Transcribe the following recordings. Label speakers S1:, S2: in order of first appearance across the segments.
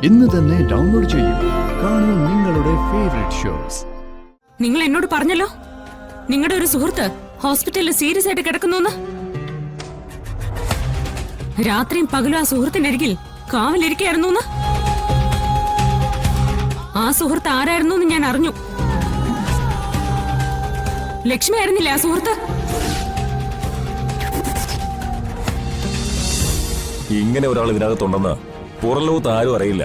S1: ഇന്ന് തന്നെ ഡൗൺലോഡ് ചെയ്യൂ. കാണൂ നിങ്ങളുടെ ഫേവറേറ്റ് ഷോസ്.
S2: നിങ്ങൾ എന്നോട് പറഞ്ഞല്ലോ നിങ്ങളുടെ ഒരു സുഹൃത്ത് ഹോസ്പിറ്റലിൽ സീരിയസ് ആയിട്ട് കിടക്കുന്നു. രാത്രിയും പകലും ആ സുഹൃത്തിന്റെ അരികിൽ കാവലിരിക്കായിരുന്നു. ആ സുഹൃത്ത് ആരായിരുന്നു ഞാൻ അറിഞ്ഞു. ലക്ഷ്മി ആയിരുന്നില്ലേ ആ സുഹൃത്ത്?
S3: ഇങ്ങനെ ഒരാൾ ഇതിനകത്തുണ്ടെന്ന് പുറം ലോകത്ത് ആരും അറിയില്ല.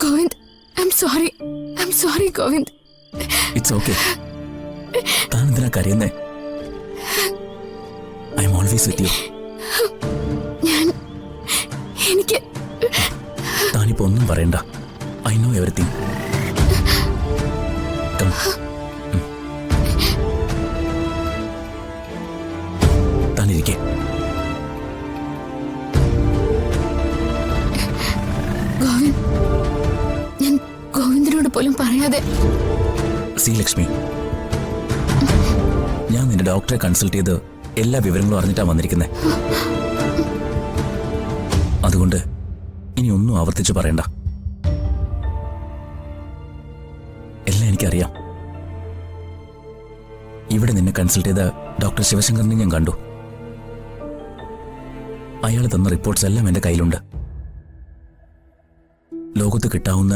S4: Govind, I'm sorry, Govind.
S5: It's okay. താൻ എന്തിനാ കരയുന്നേ? I am always with you.
S4: എനിക്ക്
S5: താനിപ്പോ ഒന്നും പറയണ്ട. I know everything. Come. താനിരിക്കേ.
S4: Govind, ഞാൻ ഗോവിന്ദിനോട് പോലും പറയാതെ.
S5: സി ലക്ഷ്മി, ഞാൻ നിന്റെ ഡോക്ടറെ കൺസൾട്ട് ചെയ്ത് എല്ലാ വിവരങ്ങളും അറിഞ്ഞിട്ടാ വന്നിരിക്കുന്നത്. അതുകൊണ്ട് ഇനി ഒന്നും ആവർത്തിച്ച് പറയണ്ട. എല്ലാം എനിക്കറിയാം. ഇവിടെ നിന്നെ കൺസൾട്ട് ചെയ്ത ഡോക്ടർ ശിവശങ്കറിനെ ഞാൻ കണ്ടു. അയാൾ തന്ന റിപ്പോർട്ട്സ് എല്ലാം എൻ്റെ കയ്യിലുണ്ട്. ലോകത്ത് കിട്ടാവുന്ന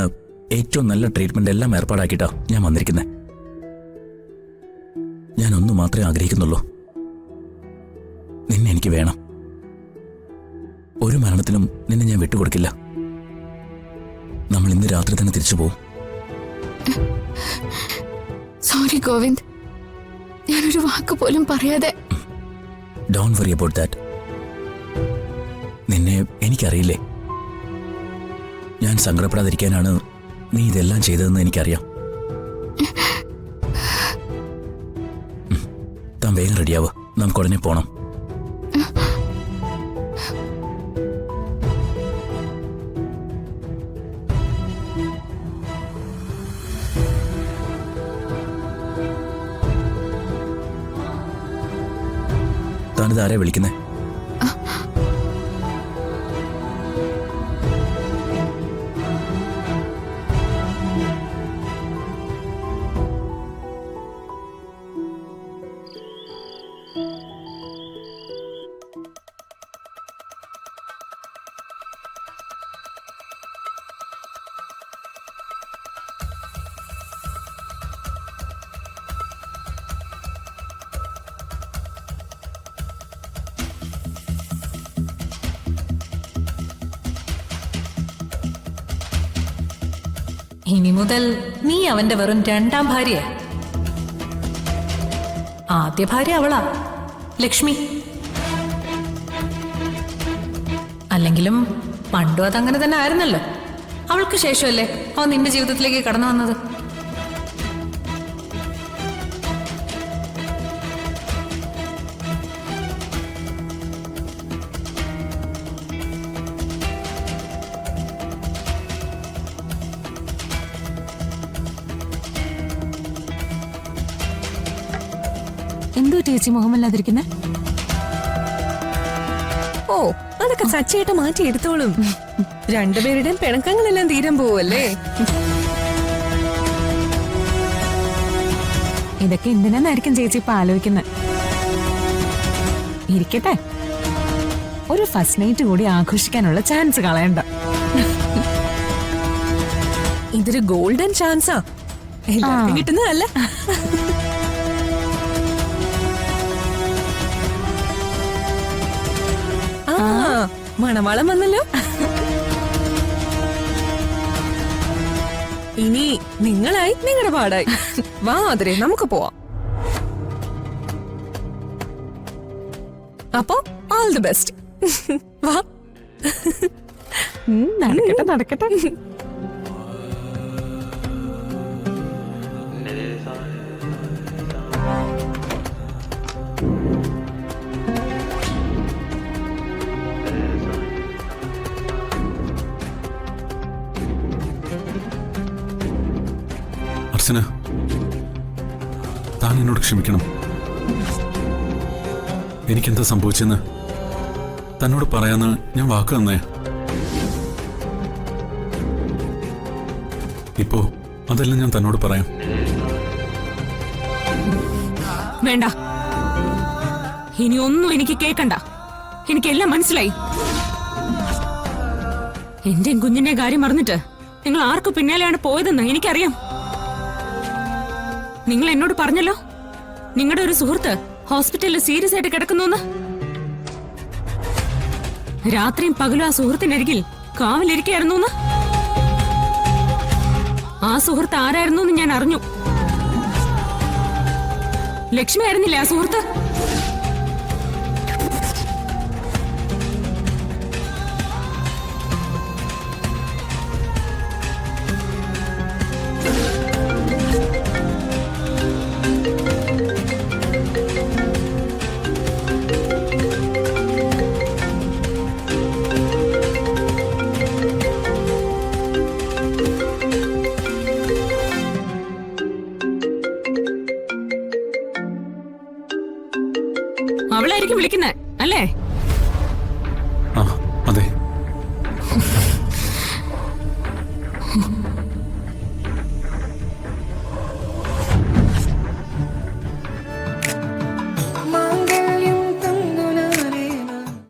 S5: ഏറ്റവും നല്ല ട്രീറ്റ്മെന്റ് എല്ലാം ഏർപ്പാടാക്കിയിട്ടാ ഞാൻ വന്നിരിക്കുന്നത്. ഞാൻ ഒന്നു മാത്രമേ ആഗ്രഹിക്കുന്നുള്ളൂ, നിന്നെ എനിക്ക് വേണം. ഒരു മരണത്തിനും നിന്നെ ഞാൻ വിട്ടുകൊടുക്കില്ല. നമ്മൾ ഇന്ന് രാത്രി തന്നെ തിരിച്ചു പോവും.
S4: സോറി ഗോവിന്ദ്, ഞാനൊരു വാക്ക് പോലും പറയാതെ.
S5: Don't worry about that. നിന്നെ എനിക്കറിയില്ലേ. ഞാൻ സങ്കടപ്പെടാതിരിക്കാനാണ് നീ ഇതെല്ലാം ചെയ്തതെന്ന് എനിക്കറിയാം. താൻ വേഗം റെഡിയാവുക, നമുക്ക് ഉടനെ പോണം. താനിത് ആരെയാ വിളിക്കുന്നേ?
S6: ഇനി മുതൽ നീ അവന്റെ വെറും രണ്ടാം ഭാര്യ. ആദ്യ ഭാര്യ അവളാ, ലക്ഷ്മി. അല്ലെങ്കിലും പണ്ടും അതങ്ങനെ തന്നെ ആയിരുന്നല്ലോ. അവൾക്ക് ശേഷമല്ലേ അവൻ നിന്റെ ജീവിതത്തിലേക്ക് കടന്നു വന്നത്.
S2: എന്തോ ചേച്ചി മുഖമല്ലാതിരിക്കുന്നെ?
S7: ഓ, അതൊക്കെ സച്ചയായിട്ട് മാറ്റി എടുത്തോളും. രണ്ടുപേരുടെയും പിണക്കങ്ങളെല്ലാം തീരാൻ പോവല്ലേ.
S2: ഇതൊക്കെ എന്തിനാന്നായിരിക്കും ചേച്ചി ഇപ്പൊ ആലോചിക്കുന്നത്? ഇരിക്കട്ടെ, ഒരു ഫസ്റ്റ് നൈറ്റ് കൂടി ആഘോഷിക്കാനുള്ള ചാൻസ് കളയണ്ട.
S7: ഇതൊരു ഗോൾഡൻ ചാൻസാ, എല്ലാവർക്കും കിട്ടുന്നതല്ല. മണവാളം വന്നല്ലോ. ഇനി നിങ്ങളായി നിങ്ങളുടെ പാടായി. വാ ആതിരെ, നമുക്ക് പോവാം. അപ്പോ ഓൾ ദി ബെസ്റ്റ്. വാ.
S2: നടക്കട്ടെ നടക്കട്ടെ.
S8: അർച്ചന, താൻ എന്നോട് ക്ഷമിക്കണം. എനിക്കെന്താ സംഭവിച്ചെന്ന് തന്നോട് പറയാന്ന് ഞാൻ വാക്ക് തന്നേ. ഇപ്പോ അതെല്ലാം ഞാൻ തന്നോട് പറയാം.
S2: വേണ്ട, ഇനി ഒന്നും എനിക്ക് കേക്കണ്ട. എനിക്കെല്ലാം മനസ്സിലായി. എന്റെയും കുഞ്ഞിന്റെ കാര്യം അറിഞ്ഞിട്ട് നിങ്ങൾ ആർക്കു പിന്നാലെയാണ് പോയതെന്ന് എനിക്കറിയാം. നിങ്ങൾ എന്നോട് പറഞ്ഞല്ലോ നിങ്ങളുടെ ഒരു സുഹൃത്ത് ഹോസ്പിറ്റലിൽ സീരിയസ് ആയിട്ട് കിടക്കുന്നു. രാത്രിയും പകലും ആ സുഹൃത്തിനരികിൽ കാവലിരിക്കായിരുന്നു. ആ സുഹൃത്ത് ആരായിരുന്നു എന്ന് ഞാൻ അറിഞ്ഞു. ലക്ഷ്മി ആയിരുന്നില്ലേ ആ സുഹൃത്ത്? അവളായിരിക്കും വിളിക്കുന്നേ അല്ലേ?
S8: ആ, അതെ.